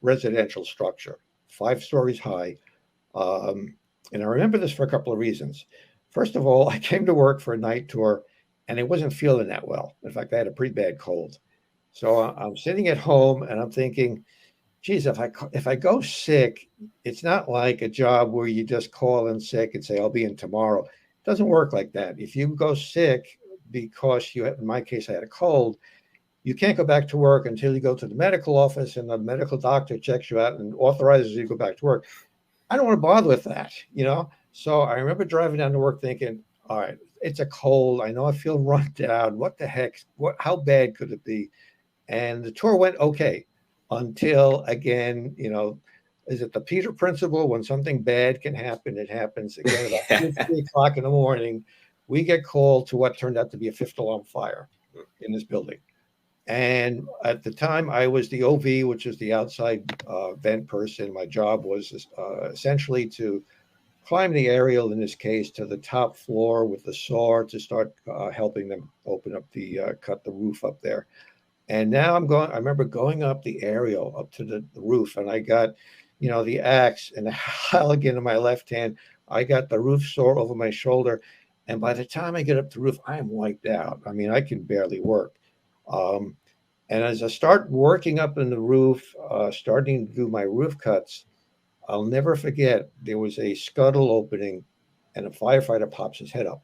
residential structure, 5 stories high. And I remember this for a couple of reasons. First of all, I came to work for a night tour and I wasn't feeling that well. In fact, I had a pretty bad cold. So I'm sitting at home and I'm thinking, geez, if I go sick, it's not like a job where you just call in sick and say, I'll be in tomorrow. It doesn't work like that. If you go sick because in my case, I had a cold, you can't go back to work until you go to the medical office and the medical doctor checks you out and authorizes you to go back to work. I don't want to bother with that, So I remember driving down to work thinking, all right, it's a cold. I know I feel run down. What the heck? How bad could it be? And the tour went okay until, again, is it the Peter principle? When something bad can happen, it happens. Again, about 3 o'clock in the morning, we get called to what turned out to be a 5th alarm fire in this building. And at the time, I was the OV, which is the outside vent person. My job was essentially to climb the aerial, in this case, to the top floor with the saw to start helping them open up cut the roof up there. And now I remember going up the aerial up to the roof, and I got, the axe and the halligan in my left hand. I got the roof saw over my shoulder. And by the time I get up the roof, I am wiped out. I mean, I can barely work. And as I start working up in the roof, starting to do my roof cuts, I'll never forget, there was a scuttle opening and a firefighter pops his head up.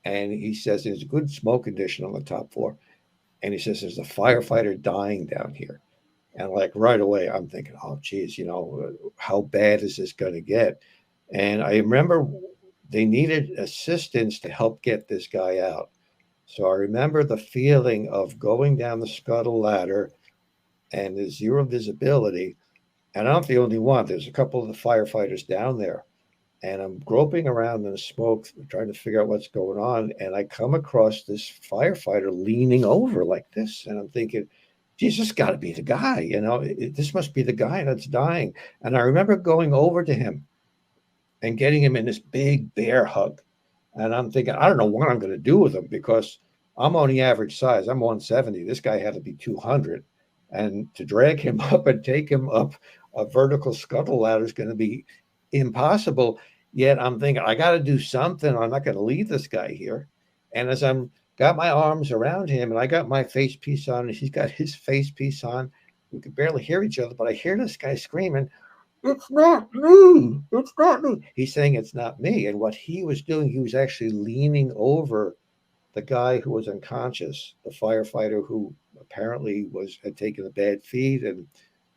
And he says, there's a good smoke condition on the top floor. And he says, there's a firefighter dying down here. And like right away, I'm thinking, oh, geez, how bad is this going to get? And I remember they needed assistance to help get this guy out. So I remember the feeling of going down the scuttle ladder and there's zero visibility. And I'm not the only one. There's a couple of the firefighters down there. And I'm groping around in the smoke, trying to figure out what's going on. And I come across this firefighter leaning over like this. And I'm thinking, geez, this got to be the guy. This must be the guy that's dying. And I remember going over to him and getting him in this big bear hug. And I'm thinking, I don't know what I'm going to do with him because I'm only average size. I'm 170. This guy had to be 200. And to drag him up and take him up a vertical scuttle ladder is going to be impossible. Yet I'm thinking, I got to do something. I'm not going to leave this guy here. And as I'm got my arms around him and I got my face piece on and he's got his face piece on, we could barely hear each other, but I hear this guy screaming, it's not me. It's not me. He's saying it's not me. And what he was doing, he was actually leaning over the guy who was unconscious, the firefighter who apparently had taken a bad feed and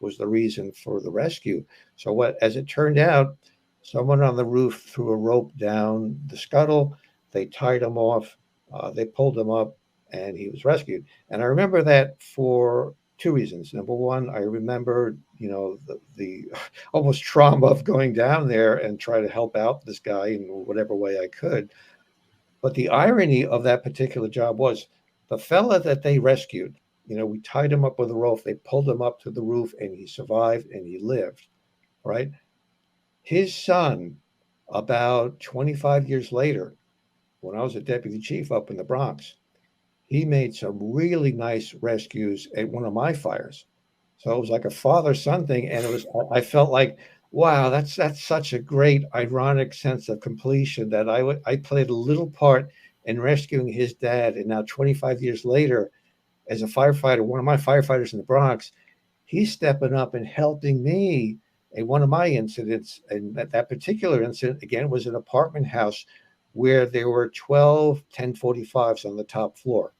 was the reason for the rescue. So as it turned out, someone on the roof threw a rope down the scuttle. They tied him off. They pulled him up and he was rescued. And I remember that for 2 reasons. Number one, I remember, the almost trauma of going down there and try to help out this guy in whatever way I could. But the irony of that particular job was the fella that they rescued, we tied him up with a rope. They pulled him up to the roof and he survived and he lived, right? His son, about 25 years later, when I was a deputy chief up in the Bronx, he made some really nice rescues at one of my fires. So it was like a father-son thing. And I felt like, wow, that's such a great, ironic sense of completion that I played a little part in rescuing his dad. And now 25 years later, as a firefighter, one of my firefighters in the Bronx, he's stepping up and helping me in one of my incidents. And that particular incident, again, was an apartment house where there were 12 1045s on the top floor.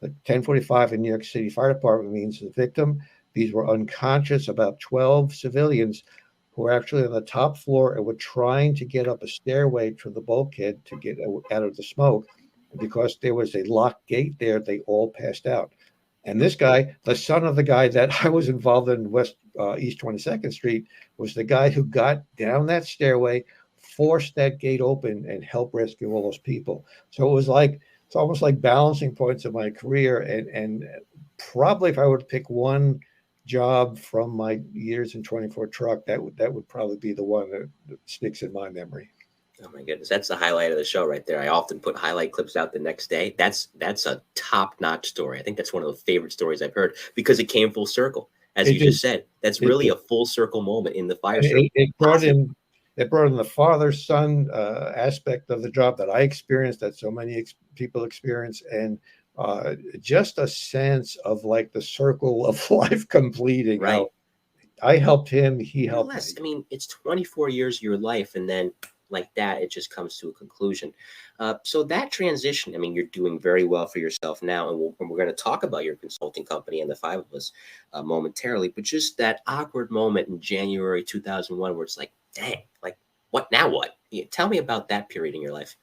The 1045 in New York City Fire Department means the victim. These were unconscious, about 12 civilians who were actually on the top floor and were trying to get up a stairway to the bulkhead to get out of the smoke. And because there was a locked gate there, they all passed out. And this guy, the son of the guy that I was involved in East 22nd Street, was the guy who got down that stairway, forced that gate open, and helped rescue all those people. So it's almost like balancing points of my career. And probably if I were to pick one job from my years in 24 truck, that would probably be the one that sticks in my memory. Oh my goodness, that's the highlight of the show right there. I often put highlight clips out the next day. That's a top-notch story. I think that's one of the favorite stories I've heard because it came full circle. As you just said, that's really a full circle moment in the fire service. It brought in the father-son aspect of the job that I experienced, that so many people experience, and just a sense of like the circle of life completing. Right. You know, I helped him, he helped me. I mean, it's 24 years of your life, and then like that, it just comes to a conclusion. So that transition, I mean, you're doing very well for yourself now, and we're going to talk about your consulting company and the five of us momentarily, but just that awkward moment in January 2001 where it's like, dang, like what now what? Tell me about that period in your life.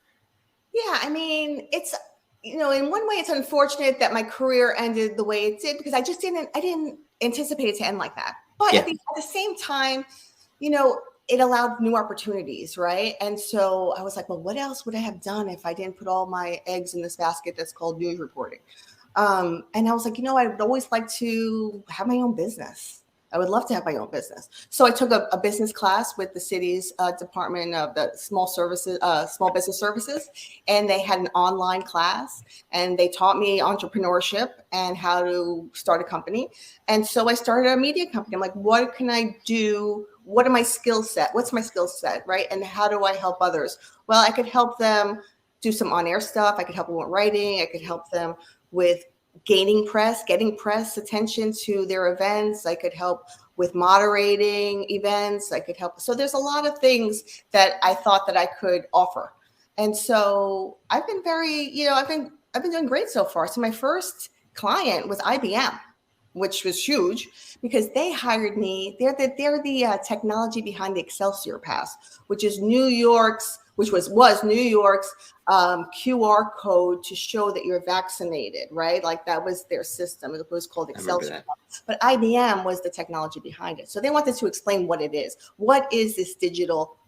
Yeah, I mean, it's, you know, in one way it's unfortunate that my career ended the way it did because I didn't anticipate it to end like that. But Yeah. at the same time, you know, it allowed new opportunities, right? And so I was like, well, what else would I have done if I didn't put all my eggs in this basket that's called news reporting? And I was like, you know, I would always like to have my own business. I would love to have my own business. So I took a business class with the city's Department of the Small Business Services, and they had an online class, and they taught me entrepreneurship and how to start a company. And so I started a media company. I'm like, what can I do? What are my skill set? What's my skill set, right? And how do I help others? Well, I could help them do some on-air stuff. I could help them with writing. I could help them with getting press attention to their events. I could help with moderating events. I could help. So there's a lot of things that I thought that I could offer. And so I've been I've been doing great so far. So my first client was IBM, which was huge because they hired me. They're the technology behind the Excelsior Pass, which is New York's QR code to show that you're vaccinated, right? Like that was their system. It was called Excelsior. But IBM was the technology behind it. So they wanted to explain what it is. What is this digital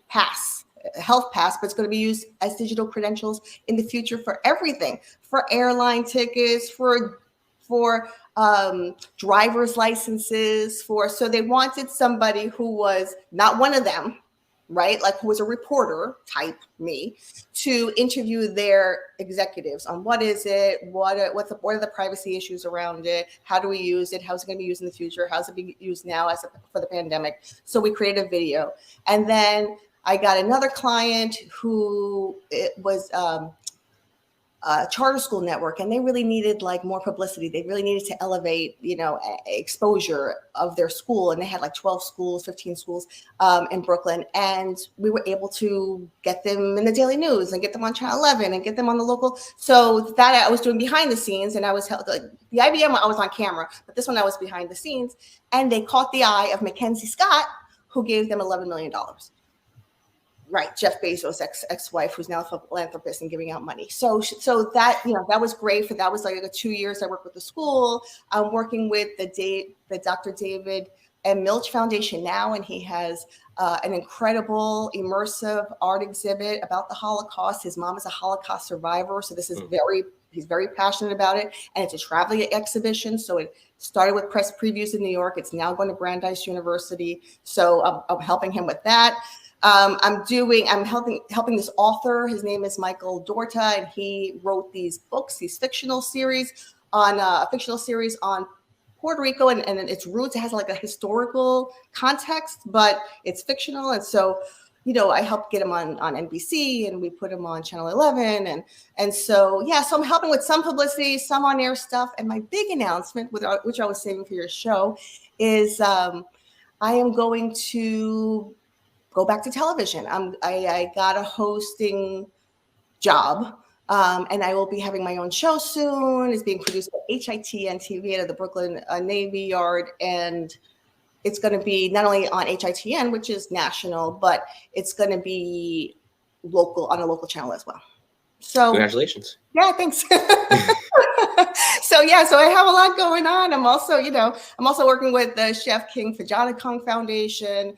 pass? Health pass, but it's going to be used as digital credentials in the future for everything, for airline tickets, for driver's licenses, so they wanted somebody who was not one of them, right? Like who was a reporter type, me, to interview their executives on what is it, what are the privacy issues around it, how do we use it, how's it going to be used in the future, how's it being used now for the pandemic. So we created a video, and then I got another client who it was charter school network, and they really needed like more publicity. They really needed to elevate, exposure of their school. And they had like 12 schools, 15 schools in Brooklyn. And we were able to get them in the Daily News and get them on Channel 11 and get them on the local. So that I was doing behind the scenes, and I was the IBM, I was on camera, but this one I was behind the scenes. And they caught the eye of Mackenzie Scott, who gave them $11 million. Right, Jeff Bezos' ex-wife, who's now a philanthropist and giving out money. So that that was great. That was like 2 years I worked with the school. I'm working with the Dr. David M. Milch Foundation now, and he has an incredible immersive art exhibit about the Holocaust. His mom is a Holocaust survivor, so this is he's very passionate about it, and it's a traveling exhibition. So it started with press previews in New York. It's now going to Brandeis University. So I'm helping him with that. I'm helping this author. His name is Michael Dorta, and he wrote these books, these fictional series on Puerto Rico and its roots. It has like a historical context, but it's fictional. And so, I helped get him on NBC, and we put him on Channel 11. And so, so I'm helping with some publicity, some on-air stuff. And my big announcement, which I was saving for your show, is I am going to go back to television. I got a hosting job, and I will be having my own show soon. It's being produced by HITN TV out of the Brooklyn Navy Yard, and it's going to be not only on HITN, which is national, but it's going to be local on a local channel as well. So congratulations. Yeah, thanks. So I have a lot going on. I'm also working with the Chef King Fajana Foundation.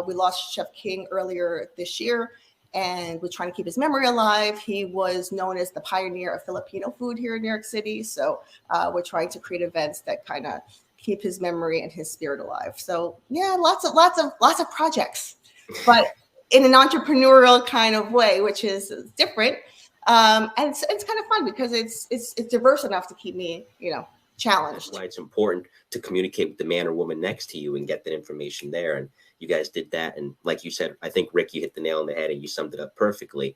We lost Chef King earlier this year, and we're trying to keep his memory alive. He was known as the pioneer of Filipino food here in New York City. So we're trying to create events that kind of keep his memory and his spirit alive. So lots of projects. But in an entrepreneurial kind of way, which is different. And it's kind of fun because it's diverse enough to keep me, challenged. That's why it's important to communicate with the man or woman next to you and get that information there. And you guys did that. And like you said, I think, Rick, you hit the nail on the head and you summed it up perfectly.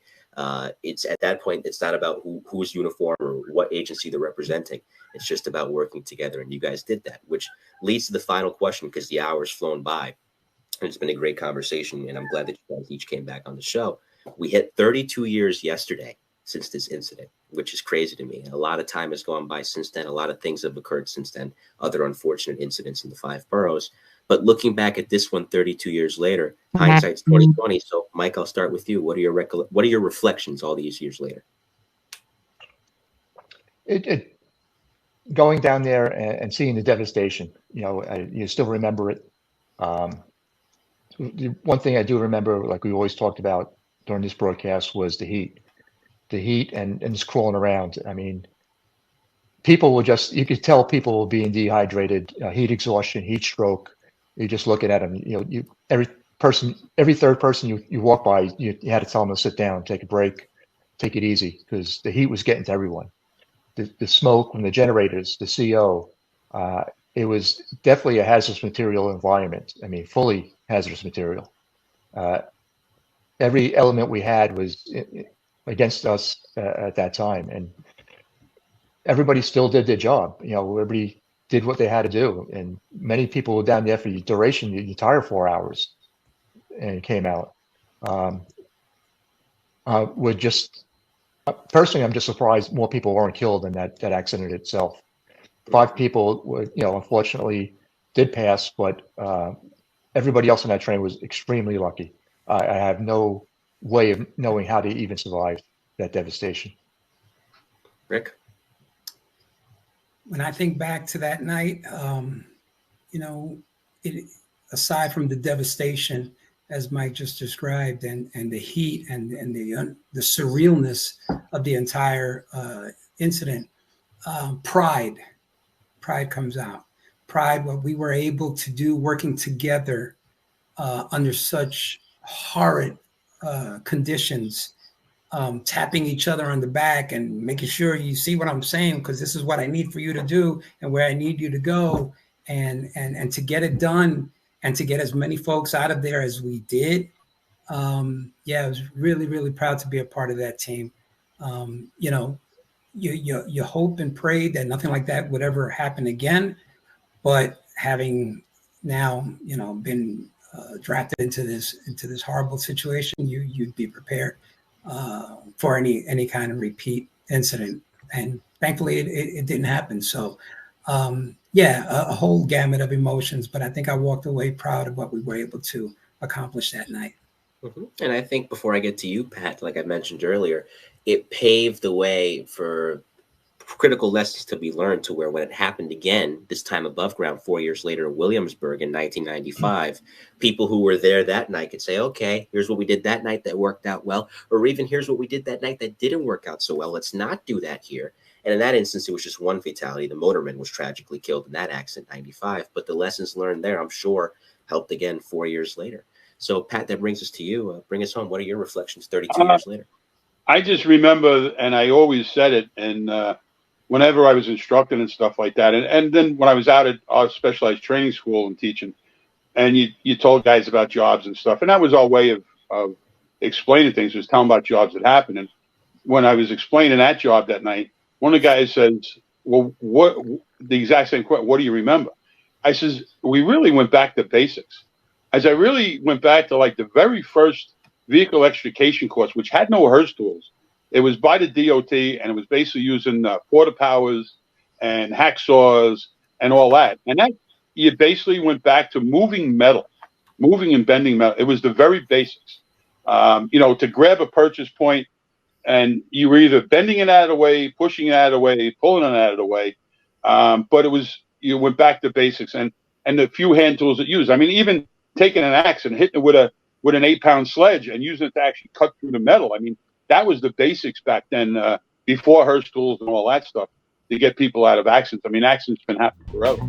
It's at that point, it's not about who's uniform or what agency they're representing. It's just about working together. And you guys did that, which leads to the final question, because the hour's flown by. And it's been a great conversation. And I'm glad that you guys each came back on the show. We hit 32 years yesterday since this incident, which is crazy to me. A lot of time has gone by since then. A lot of things have occurred since then, other unfortunate incidents in the 5 boroughs. But looking back at this one 32 years later, hindsight's 2020. So, Mike, I'll start with you. What are your reflections all these years later? Going down there and seeing the devastation, you still remember it. One thing I do remember, like we always talked about during this broadcast, was the heat and just crawling around. I mean, people were you could tell people were being dehydrated, heat exhaustion, heat stroke. You're just looking at them, every third person you walk by, you had to tell them to sit down, take a break, take it easy, because the heat was getting to everyone. The smoke from the generators, the CO, it was definitely a hazardous material environment. I mean, fully hazardous material. Every element we had was against us at that time, and everybody still did their job. Everybody did what they had to do, and many people were down there for the duration, the entire 4 hours, and came out. We're just personally, I'm just surprised more people weren't killed in that accident itself. 5 people, unfortunately, did pass, but everybody else on that train was extremely lucky. I have no way of knowing how they even survived that devastation. Rick? When I think back to that night, aside from the devastation, as Mike just described, and the heat and the surrealness of the entire incident, pride comes out. Pride, what we were able to do working together under such horrid conditions, tapping each other on the back and making sure you see what I'm saying, because this is what I need for you to do and where I need you to go, and to get it done and to get as many folks out of there as we did. I was really, really proud to be a part of that team. You hope and pray that nothing like that would ever happen again, but having now, been drafted into this horrible situation, you'd be prepared for any kind of repeat incident, and thankfully it didn't happen. So a whole gamut of emotions, but I think I walked away proud of what we were able to accomplish that night. Mm-hmm. And I think before I get to you, Pat, like I mentioned earlier, it paved the way for critical lessons to be learned, to where when it happened again, this time above ground 4 years later in Williamsburg in 1995, people who were there that night could say, okay, here's what we did that night that worked out well, or even here's what we did that night that didn't work out so well. Let's not do that here. And in that instance, it was just one fatality. The motorman was tragically killed in that accident in 95. But the lessons learned there, I'm sure, helped again 4 years later. So, Pat, that brings us to you. Bring us home. What are your reflections 32 years later? I just remember, and I always said it, and whenever I was instructing and stuff like that, and then when I was out at our specialized training school and teaching, and you told guys about jobs and stuff, and that was our way of explaining things, was telling about jobs that happened. And when I was explaining that job that night, one of the guys says, well, what, the exact same question, what do you remember? I says, we really went back to basics. As I really went back to like the very first vehicle extrication course, which had no Hearst tools. It was by the DOT, and it was basically using porta powers and hacksaws and all that. And that, you basically went back to moving metal, moving and bending metal. It was the very basics. To grab a purchase point, and you were either bending it out of the way, pushing it out of the way, pulling it out of the way. But it was, you went back to basics, and the few hand tools that you used. I mean, even taking an axe and hitting it with an 8-pound sledge and using it to actually cut through the metal. I mean, that was the basics back then, before Hearst tools and all that stuff, to get people out of accidents. I mean, accidents been happening forever.